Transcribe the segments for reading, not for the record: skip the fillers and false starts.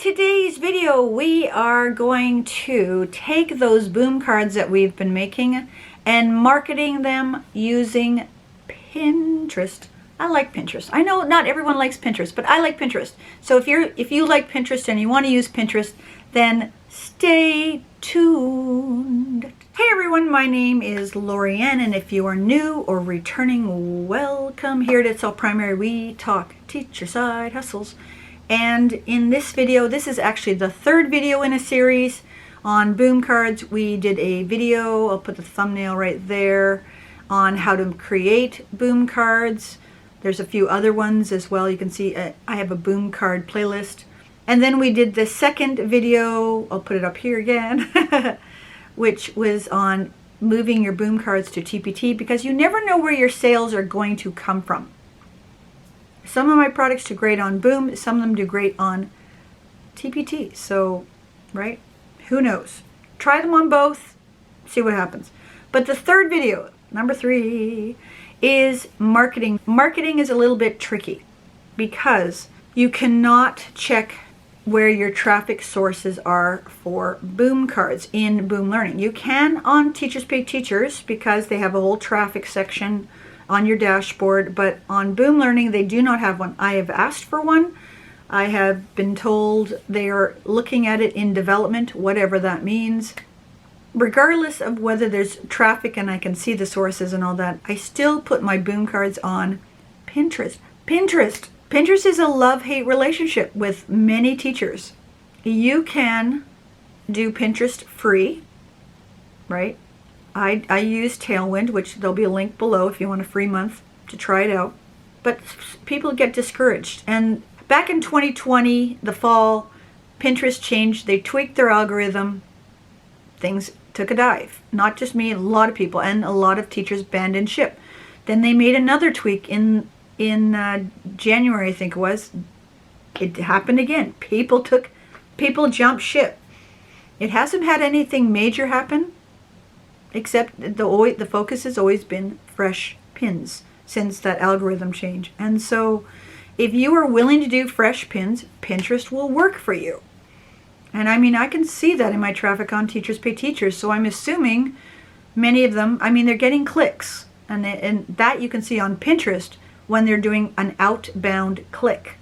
today's video, we are going to take those boom cards that we've been making and marketing them using Pinterest. I like Pinterest. I know not everyone likes Pinterest, but I like Pinterest. So if you like Pinterest and you want to use Pinterest, then stay tuned. Hey everyone, my name is Lorianne, and if you are new or returning, welcome here to It's All Primary. We talk teacher side hustles. And in this video, this is actually the third video in a series on boom cards. We did a video, I'll put the thumbnail right there, on how to create boom cards. There's a few other ones as well. You can see I have a boom card playlist. And then we did the second video, I'll put it up here again, which was on moving your boom cards to TPT, because you never know where your sales are going to come from. Some of my products do great on boom, some of them do great on TPT. So, right? Who knows? Try them on both, see what happens. But the third video, number 3, is marketing. Marketing is a little bit tricky because you cannot check where your traffic sources are for boom cards in Boom Learning. You can on Teachers Pay Teachers because they have a whole traffic section on your dashboard, but on Boom Learning they do not have one. I have asked for one. I have been told they are looking at it in development, whatever that means. Regardless of whether there's traffic and I can see the sources and all that, I still put my boom cards on Pinterest. Pinterest is a love-hate relationship with many teachers. You can do Pinterest free, right? I use Tailwind, which there'll be a link below if you want a free month to try it out. But people get discouraged. And back in 2020, the fall, Pinterest changed. They tweaked their algorithm. Things took a dive. Not just me, a lot of people, and a lot of teachers banned and ship. Then they made another tweak in January, I think it was. It happened again. People jumped ship. It hasn't had anything major happen, except the focus has always been fresh pins since that algorithm change. And so if you are willing to do fresh pins, Pinterest will work for you. And I mean, I can see that in my traffic on Teachers Pay Teachers, so I'm assuming many of them, I mean, they're getting clicks. And that you can see on Pinterest when they're doing an outbound click.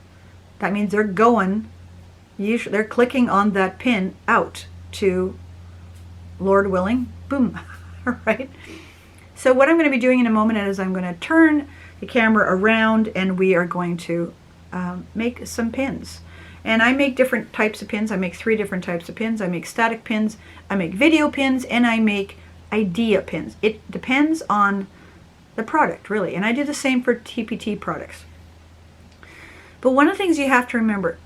That means they're going, usually they're clicking on that pin out to, Lord willing, boom. All right. So what I'm going to be doing in a moment is I'm going to turn the camera around and we are going to make some pins. And I make different types of pins. I make 3 different types of pins. I make static pins, I make video pins, and I make idea pins. It depends on the product, really. And I do the same for TPT products. But one of the things you have to remember,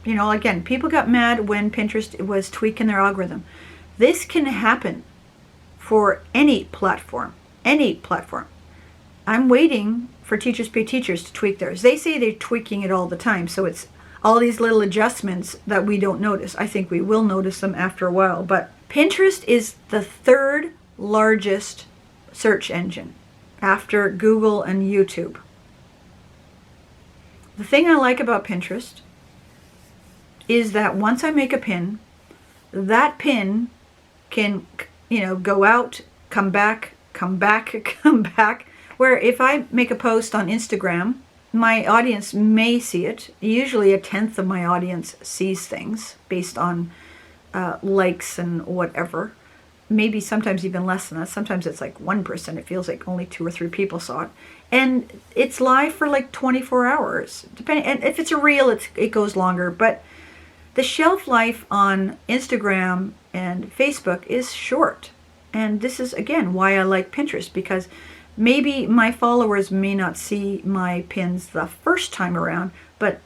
you know, again, people got mad when Pinterest was tweaking their algorithm. This can happen for any platform, any platform. I'm waiting for Teachers Pay Teachers to tweak theirs. They say they're tweaking it all the time, so it's all these little adjustments that we don't notice. I think we will notice them after a while, but Pinterest is the 3rd largest search engine after Google and YouTube. The thing I like about Pinterest is that once I make a pin, that pin can, you know, go out, come back, come back, come back. Where if I make a post on Instagram, my audience may see it. Usually 1/10 of my audience sees things based on likes and whatever. Maybe sometimes even less than that. Sometimes it's like 1%. It feels like only 2 or 3 people saw it. And it's live for like 24 hours. Depending, and if it's a reel, it goes longer. But the shelf life on Instagram and Facebook is short. And this is, again, why I like Pinterest, because maybe my followers may not see my pins the first time around, but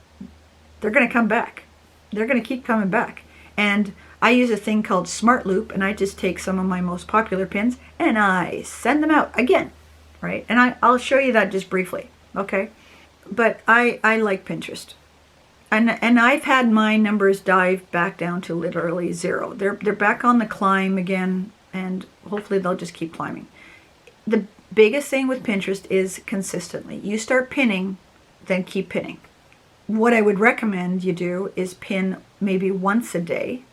they're going to come back. They're going to keep coming back. And I use a thing called Smart Loop, and I just take some of my most popular pins and I send them out again, right? And I'll show you that just briefly, okay? But I like Pinterest. And I've had my numbers dive back down to literally 0. They're back on the climb again, and hopefully they'll just keep climbing. The biggest thing with Pinterest is consistently. You start pinning, then keep pinning. what I would recommend you do is pin maybe once a day.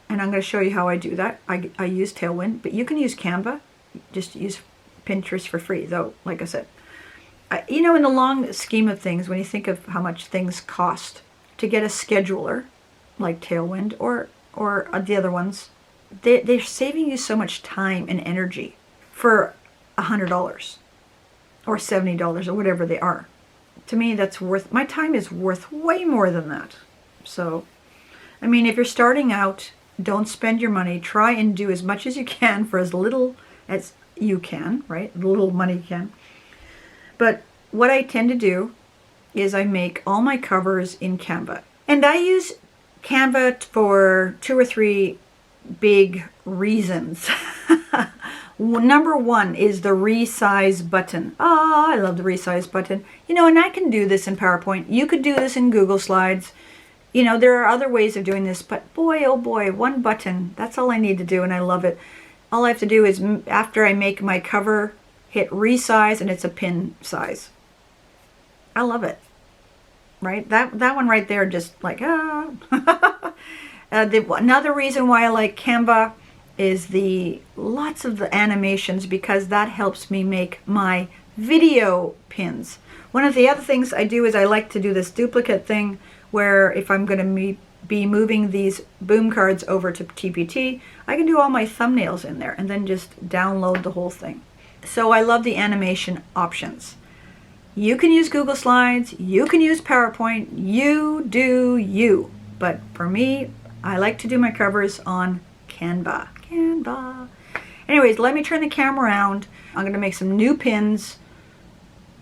And I'm going to show you how I do that. I use Tailwind, but you can use Canva. Just use Pinterest for free, though, like I said. You know, in the long scheme of things, when you think of how much things cost to get a scheduler like Tailwind or the other ones, they're saving you so much time and energy for $100 or $70 or whatever they are. To me, that's worth, my time is worth way more than that. So, I mean, if you're starting out, don't spend your money. Try and do as much as you can for as little as you can, right? The little money you can. But what I tend to do is I make all my covers in Canva. And I use Canva for 2 or 3 big reasons. Number one is the resize button. Oh, I love the resize button. You know, and I can do this in PowerPoint. You could do this in Google Slides. You know, there are other ways of doing this, but boy, oh boy, one button. That's all I need to do, and I love it. All I have to do is, after I make my cover, hit resize, and it's a pin size. I love it. Right? That one right there, just like, another reason why I like Canva is the lots of the animations, because that helps me make my video pins. One of the other things I do is I like to do this duplicate thing where if I'm going to be moving these boom cards over to TPT, I can do all my thumbnails in there and then just download the whole thing. So I love the animation options. You can use Google Slides, you can use PowerPoint, you do you. But for me, I like to do my covers on Canva. Anyways, let me turn the camera around. I'm going to make some new pins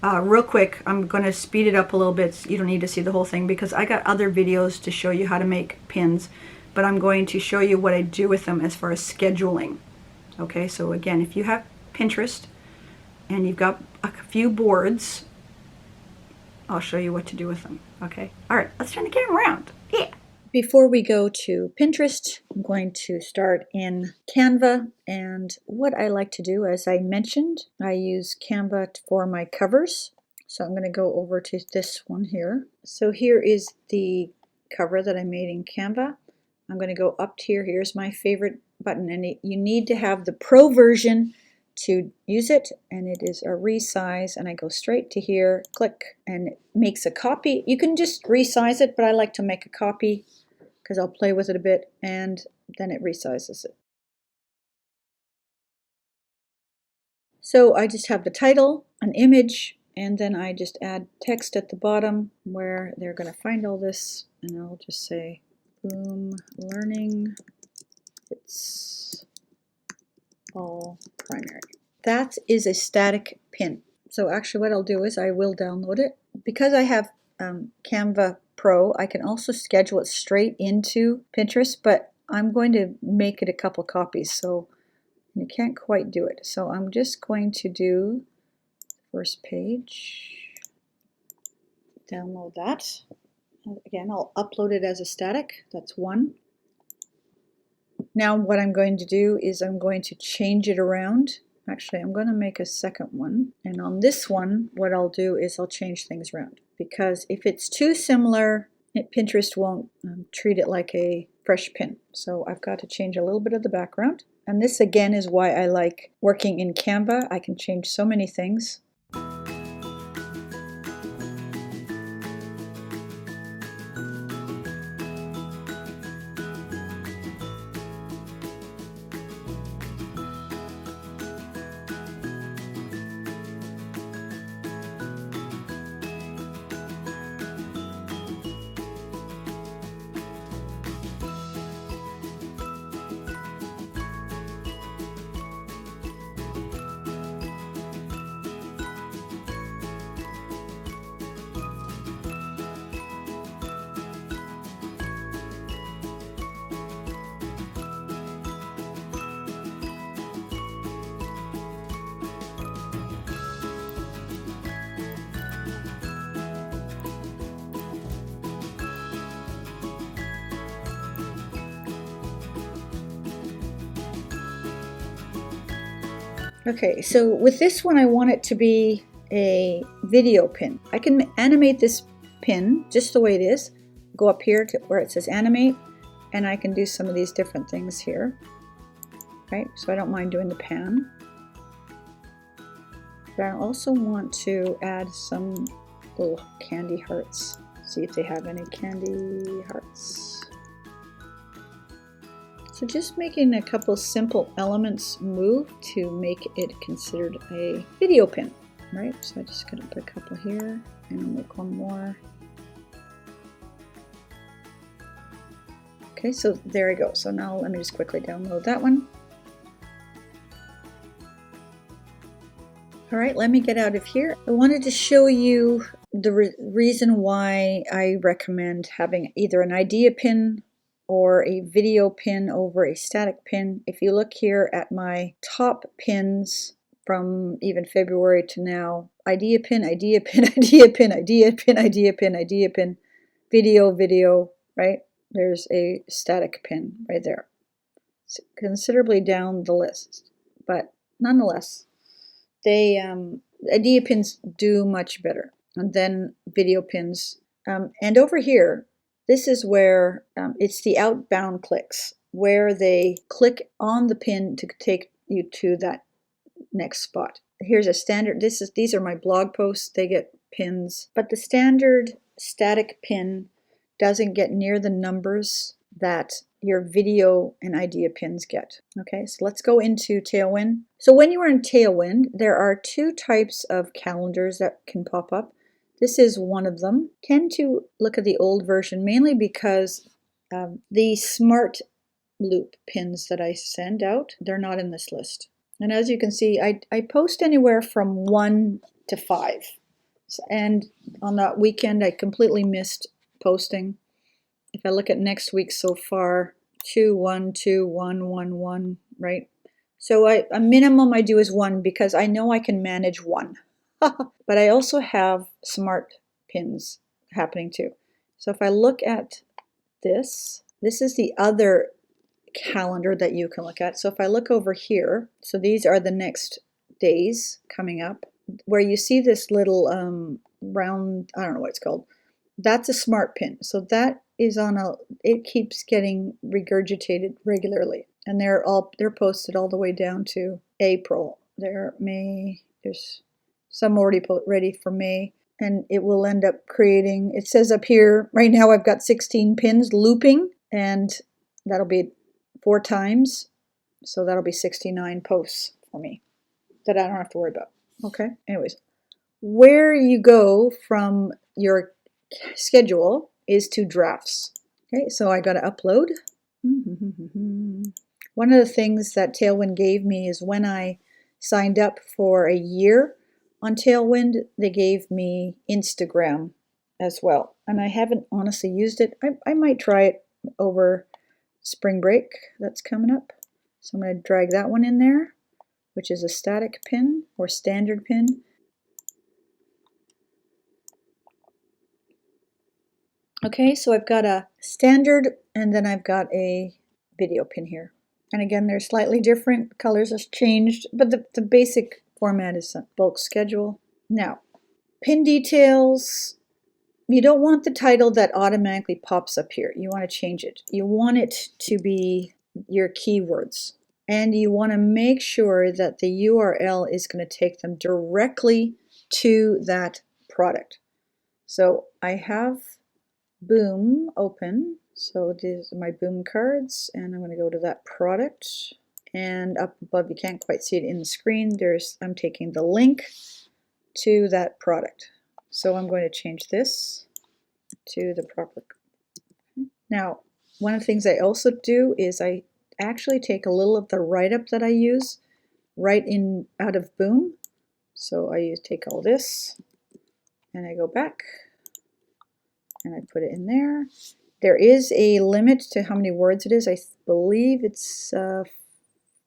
real quick. I'm going to speed it up a little bit so you don't need to see the whole thing, because I got other videos to show you how to make pins, but I'm going to show you what I do with them as far as scheduling. Okay, so again, if you have Pinterest and you've got a few boards, I'll show you what to do with them. Okay, all right, let's turn the camera around. Yeah. Before we go to Pinterest, I'm going to start in Canva. And what I like to do, as I mentioned, I use Canva for my covers. So I'm going to go over to this one here. So here is the cover that I made in Canva. I'm going to go up here. Here's my favorite button. And you need to have the Pro version to use it, and it is a resize, and I go straight to here, click, and it makes a copy. You can just resize it, but I like to make a copy because I'll play with it a bit, and then it resizes it. So I just have the title, an image, and then I just add text at the bottom where they're going to find all this, and I'll just say boom learning, it's all primary. That is a static pin. So actually what I'll do is I will download it. Because I have Canva Pro, I can also schedule it straight into Pinterest, but I'm going to make it a couple copies, so you can't quite do it. So I'm just going to do first page, download that. Again, I'll upload it as a static. That's one. Now what I'm going to do is I'm going to change it around. Actually, I'm going to make a second one. And on this one, what I'll do is I'll change things around. Because if it's too similar, Pinterest won't treat it like a fresh pin. So I've got to change a little bit of the background. And this again is why I like working in Canva. I can change so many things. Okay, so with this one I want it to be a video pin. I can animate this pin just the way it is, go up here to where it says animate, and I can do some of these different things here. Right, so I don't mind doing the pan. But I also want to add some little candy hearts. See if they have any candy hearts. So just making a couple simple elements move to make it considered a video pin, right? So I just got to put a couple here and I'll make one more. Okay, so there we go. So now let me just quickly download that one. All right, let me get out of here. I wanted to show you the reason why I recommend having either an idea pin or a video pin over a static pin. If you look here at my top pins from even February to now, idea pin, idea pin, idea pin, idea pin, idea pin, idea pin, video, video, right? There's a static pin right there. It's considerably down the list, but nonetheless, they idea pins do much better than video pins. And over here, this is where it's the outbound clicks, where they click on the pin to take you to that next spot. Here's a standard. These are my blog posts. They get pins, but the standard static pin doesn't get near the numbers that your video and idea pins get. Okay, so let's go into Tailwind. So when you are in Tailwind, there are two types of calendars that can pop up. This is one of them. Tend to look at the old version mainly because the smart loop pins that I send out, they're not in this list. And as you can see, I post anywhere from 1 to 5. And on that weekend, I completely missed posting. If I look at next week so far, 2, 1, 2, 1, 1, 1, right? So a minimum I do is 1 because I know I can manage 1. But I also have smart pins happening too. So if I look at this is the other calendar that you can look at. So if I look over here, so these are the next days coming up, where you see this little round, I don't know what it's called. That's a smart pin. So that is on it keeps getting regurgitated regularly. And they're posted all the way down to April. There's some already ready for May. And it will end up creating, it says up here, right now I've got 16 pins looping, and that'll be 4 times. So that'll be 69 posts for me that I don't have to worry about. Okay, anyways, where you go from your schedule is to drafts. Okay, so I got to upload. One of the things that Tailwind gave me is when I signed up for a year on Tailwind, they gave me Instagram as well. And I haven't honestly used it. I might try it over spring break that's coming up. So I'm going to drag that one in there, which is a static pin or standard pin. Okay, so I've got a standard and then I've got a video pin here. And again, they're slightly different. Colors have changed, but the basic format is a bulk schedule. Now, pin details, you don't want the title that automatically pops up here. You want to change it. You want it to be your keywords. And you want to make sure that the URL is going to take them directly to that product. So I have Boom open. So these are my Boom cards, and I'm going to go to that product. And up above, you can't quite see it in the screen. I'm taking the link to that product. So I'm going to change this to the proper. Now, one of the things I also do is I actually take a little of the write-up that I use right in out of Boom. So I take all this and I go back and I put it in there. There is a limit to how many words it is. I believe it's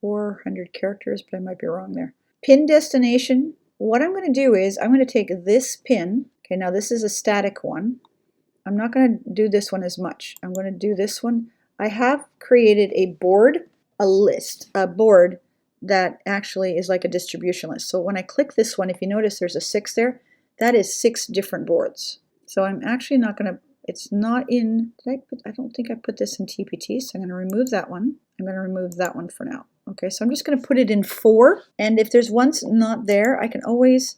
400 characters, but I might be wrong there. Pin destination. What I'm going to do is I'm going to take this pin. Okay, now this is a static one. I'm not going to do this one as much. I'm going to do this one. I have created a board, a board that actually is like a distribution list. So when I click this one, if you notice there's a 6 there, that is 6 different boards. So I'm actually not going to, it's not in, I don't think I put this in TPT, so I'm going to remove that one. I'm going to remove that one for now. Okay, so I'm just going to put it in 4, and if there's one's not there, I can always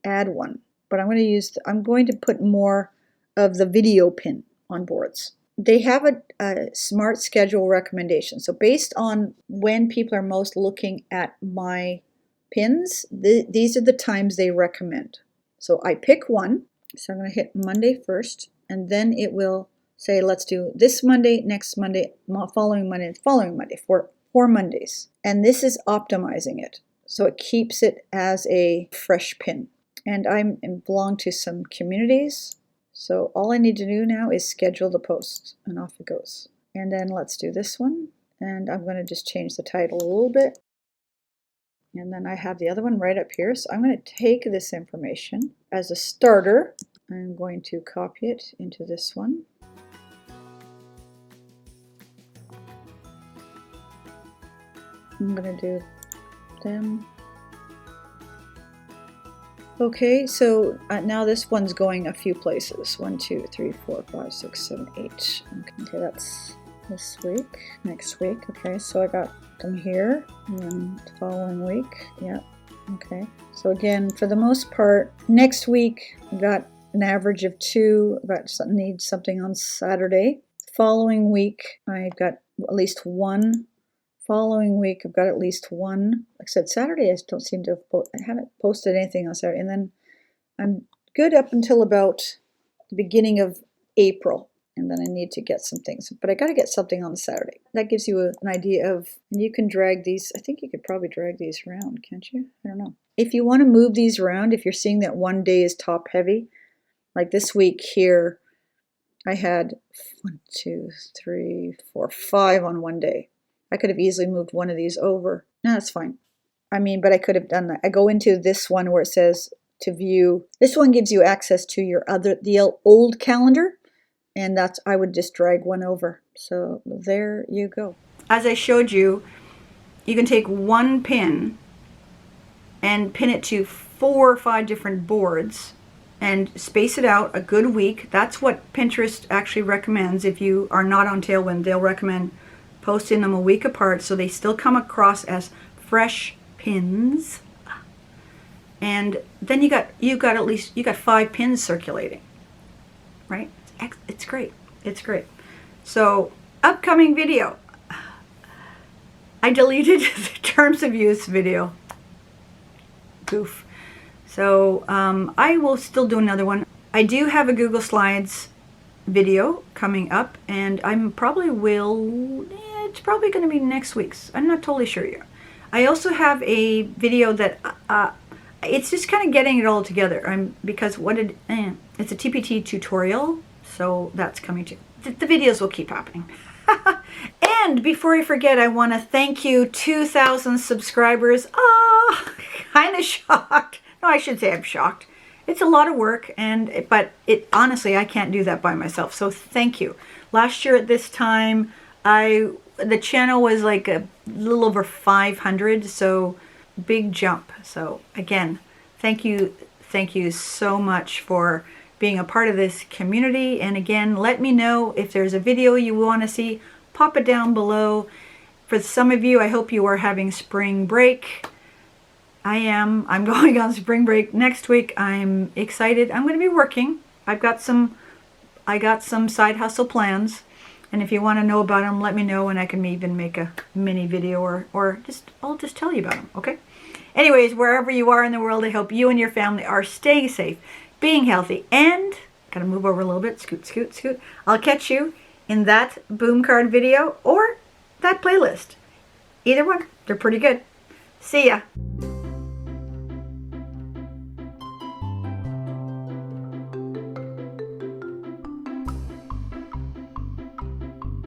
add one. But I'm going to put more of the video pin on boards. They have a smart schedule recommendation. So based on when people are most looking at my pins, these are the times they recommend. So I pick one. So I'm going to hit Monday first, and then it will say, let's do this Monday, next Monday, following Monday, following Monday, for 4 Mondays. And this is optimizing it. So it keeps it as a fresh pin. And I belong to some communities. So all I need to do now is schedule the post, and off it goes. And then let's do this one. And I'm going to just change the title a little bit. And then I have the other one right up here. So I'm going to take this information as a starter. I'm going to copy it into this one. I'm going to do them. Okay, so now this one's going a few places. 1, 2, 3, 4, 5, 6, 7, 8. Okay, that's this week. Next week. Okay, so I got them here. And then the following week. Yeah. Okay. So again, for the most part, next week I got an average of 2. Need something on Saturday. Following week, I've got at least 1. Following week, I've got at least 1. Like I said, Saturday I don't seem to have I haven't posted anything on Saturday, and then I'm good up until about the beginning of April, and then I need to get some things. But I got to get something on Saturday. That gives you an idea of, and you can drag these. I think you could probably drag these around, can't you? I don't know. If you want to move these around, if you're seeing that one day is top heavy, like this week here, I had 1, 2, 3, 4, 5 on one day. I could have easily moved one of these over. No, that's fine. I mean, but I could have done that. I go into this one where it says to view. This one gives you access to the old calendar, and I would just drag one over. So there you go. As I showed you, you can take one pin and pin it to 4 or 5 different boards and space it out a good week. That's what Pinterest actually recommends. If you are not on Tailwind, they'll recommend posting them a week apart so they still come across as fresh pins. And then you got 5 pins circulating, right? It's great. It's great. So upcoming video, I deleted the terms of use video. Goof. So I will still do another one. I do have a Google Slides video coming up, and it's probably going to be next week's. I'm not totally sure yet. I also have a video that it's just kind of getting it all together. Because it's a TPT tutorial, so that's coming too. The videos will keep happening. And before I forget, I want to thank you, 2,000 subscribers. Kind of shocked. No, I should say I'm shocked. It's a lot of work, but honestly, I can't do that by myself. So thank you. Last year at this time, the channel was like a little over 500, so big jump. So again, thank you so much for being a part of this community. And again, let me know if there's a video you want to see. Pop it down below. For some of you, I hope you are having spring break. I am. I'm going on spring break next week. I'm excited. I'm going to be working. I got some side hustle plans. And if you want to know about them, let me know, and I can even make a mini video or I'll just tell you about them, okay? Anyways, wherever you are in the world, I hope you and your family are staying safe, being healthy, and gotta move over a little bit, scoot, scoot, scoot. I'll catch you in that boom card video or that playlist. Either one, they're pretty good. See ya.